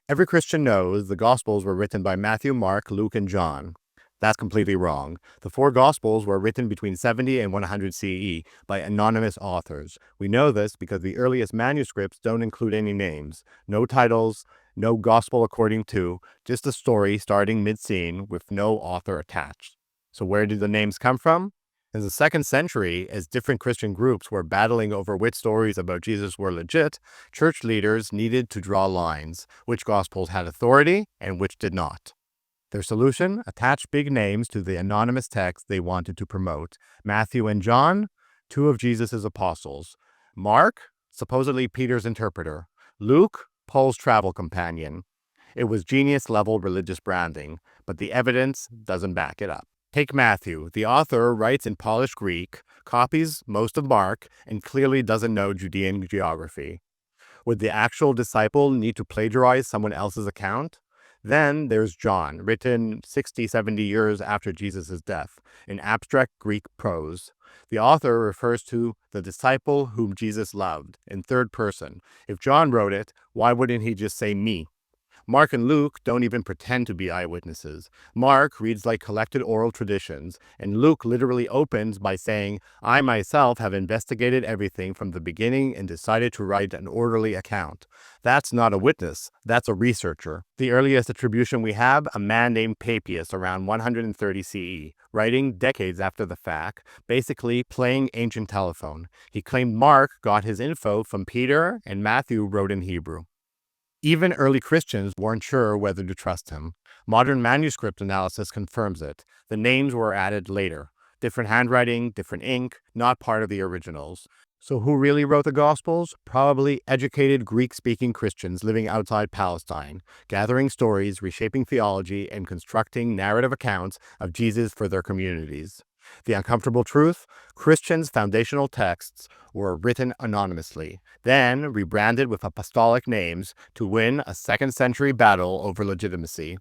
Every Christian knows the Gospels were written by Matthew, Mark, Luke, and John. That's completely wrong. The four Gospels were written between 70 and 100 CE by anonymous authors. We know this because the earliest manuscripts don't include any names, no titles, no Gospel according to, just a story starting mid-scene with no author attached. So where did the names come from? In the 2nd century, as different Christian groups were battling over which stories about Jesus were legit, church leaders needed to draw lines, which Gospels had authority and which did not. Their solution? Attach big names to the anonymous text they wanted to promote. Matthew and John, two of Jesus' apostles. Mark, supposedly Peter's interpreter. Luke, Paul's travel companion. It was genius-level religious branding, but the evidence doesn't back it up. Take Matthew. The author writes in polished Greek, copies most of Mark, and clearly doesn't know Judean geography. Would the actual disciple need to plagiarize someone else's account? Then there's John, written 60, 70 years after Jesus' death, in abstract Greek prose. The author refers to the disciple whom Jesus loved, in third person. If John wrote it, why wouldn't he just say me? Mark and Luke don't even pretend to be eyewitnesses. Mark reads like collected oral traditions, and Luke literally opens by saying, I myself have investigated everything from the beginning and decided to write an orderly account. That's not a witness, that's a researcher. The earliest attribution we have, a man named Papias around 130 CE, writing decades after the fact, basically playing ancient telephone. He claimed Mark got his info from Peter and Matthew wrote in Hebrew. Even early Christians weren't sure whether to trust him. Modern manuscript analysis confirms it. The names were added later. Different handwriting, different ink, not part of the originals. So who really wrote the Gospels? Probably educated Greek-speaking Christians living outside Palestine, gathering stories, reshaping theology, and constructing narrative accounts of Jesus for their communities. The uncomfortable truth? Christians' foundational texts were written anonymously, then rebranded with apostolic names to win a 2nd century battle over legitimacy.